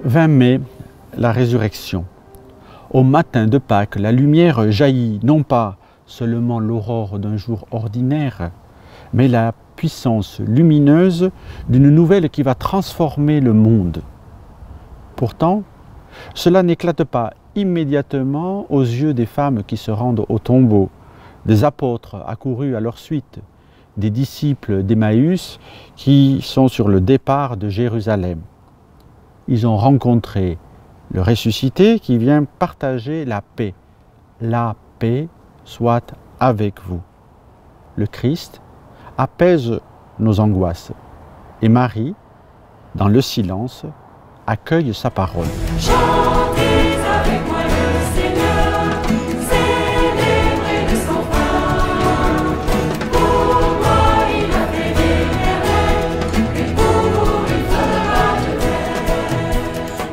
20 mai, la résurrection. Au matin de Pâques, la lumière jaillit, non pas seulement l'aurore d'un jour ordinaire, mais la puissance lumineuse d'une nouvelle qui va transformer le monde. Pourtant, cela n'éclate pas immédiatement aux yeux des femmes qui se rendent au tombeau, des apôtres accourus à leur suite, des disciples d'Emmaüs qui sont sur le départ de Jérusalem. Ils ont rencontré le ressuscité qui vient partager la paix. La paix soit avec vous. Le Christ apaise nos angoisses et Marie, dans le silence, accueille sa parole. Chantez avec moi le Seigneur, célébrez de son pain. Pour moi il a fait des merveilles, et pour vous il fera de même.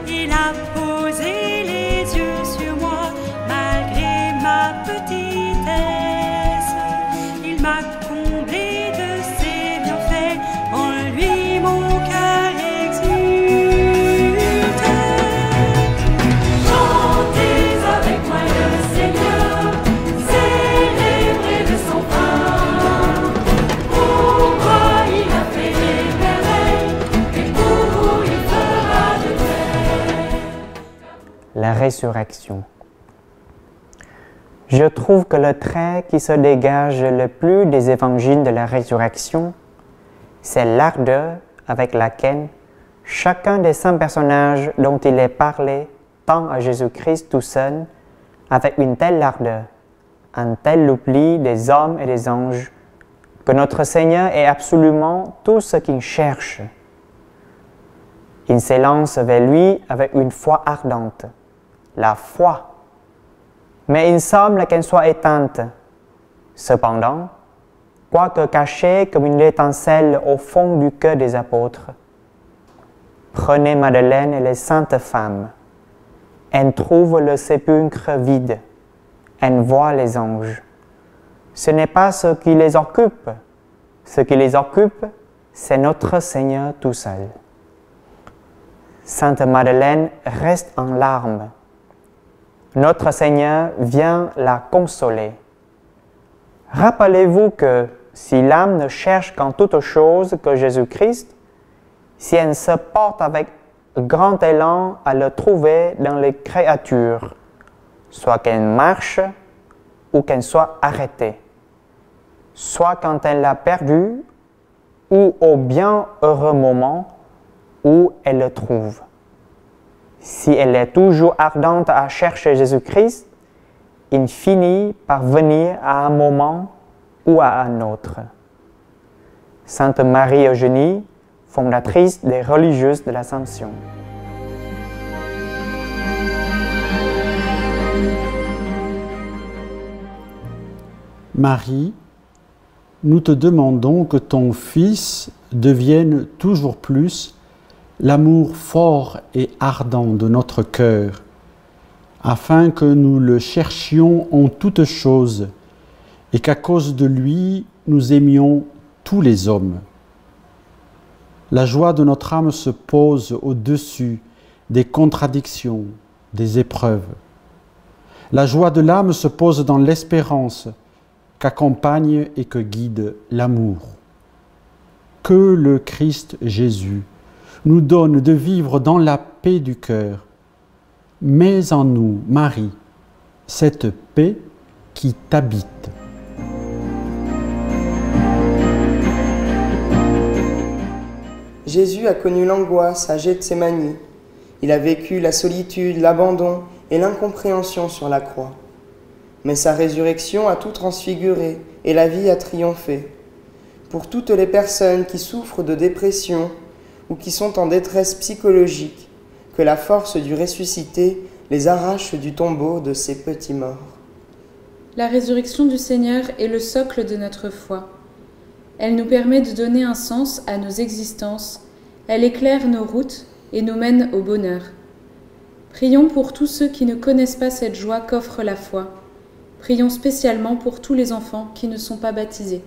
Il a posé les yeux sur moi, malgré ma petitesse. Il m'a comblé de ses bienfaits, en lui mon cœur exulte. La résurrection. Je trouve que le trait qui se dégage le plus des évangiles de la résurrection, c'est l'ardeur avec laquelle chacun des 5 personnages dont il est parlé tend à Jésus-Christ tout seul avec une telle ardeur, un tel oubli des hommes et des anges, que notre Seigneur est absolument tout ce qu'il cherche. Il s'élance vers lui avec une foi ardente, la foi. Mais il semble qu'elle soit éteinte. Cependant, quoique cachée comme une étincelle au fond du cœur des apôtres, prenez Madeleine et les saintes femmes. Elles trouvent le sépulcre vide. Elles voient les anges. Ce n'est pas ce qui les occupe. Ce qui les occupe, c'est notre Seigneur tout seul. Sainte Madeleine reste en larmes. Notre Seigneur vient la consoler. Rappelez-vous que si l'âme ne cherche qu'en toute chose que Jésus-Christ, si elle se porte avec grand élan à le trouver dans les créatures, soit qu'elle marche ou qu'elle soit arrêtée, soit quand elle l'a perdu ou au bien heureux moment où elle le trouve. Si elle est toujours ardente à chercher Jésus-Christ, il finit par venir à un moment ou à un autre. Sainte Marie-Eugénie, fondatrice des religieuses de l'Assomption. Marie, nous te demandons que ton Fils devienne toujours plus l'amour fort et ardent de notre cœur, afin que nous le cherchions en toutes choses et qu'à cause de lui, nous aimions tous les hommes. La joie de notre âme se pose au-dessus des contradictions, des épreuves. La joie de l'âme se pose dans l'espérance qu'accompagne et que guide l'amour. Que le Christ Jésus nous donne de vivre dans la paix du cœur. Mets en nous, Marie, cette paix qui t'habite. Jésus a connu l'angoisse à Gethsémani. Il a vécu la solitude, l'abandon et l'incompréhension sur la croix. Mais sa résurrection a tout transfiguré et la vie a triomphé. Pour toutes les personnes qui souffrent de dépression ou qui sont en détresse psychologique, que la force du ressuscité les arrache du tombeau de ces petits morts. La résurrection du Seigneur est le socle de notre foi. Elle nous permet de donner un sens à nos existences, elle éclaire nos routes et nous mène au bonheur. Prions pour tous ceux qui ne connaissent pas cette joie qu'offre la foi. Prions spécialement pour tous les enfants qui ne sont pas baptisés.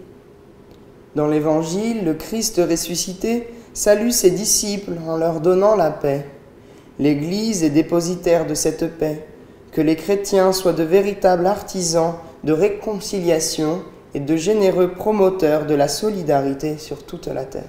Dans l'Évangile, le Christ ressuscité salue ses disciples en leur donnant la paix. L'Église est dépositaire de cette paix, que les chrétiens soient de véritables artisans de réconciliation et de généreux promoteurs de la solidarité sur toute la terre.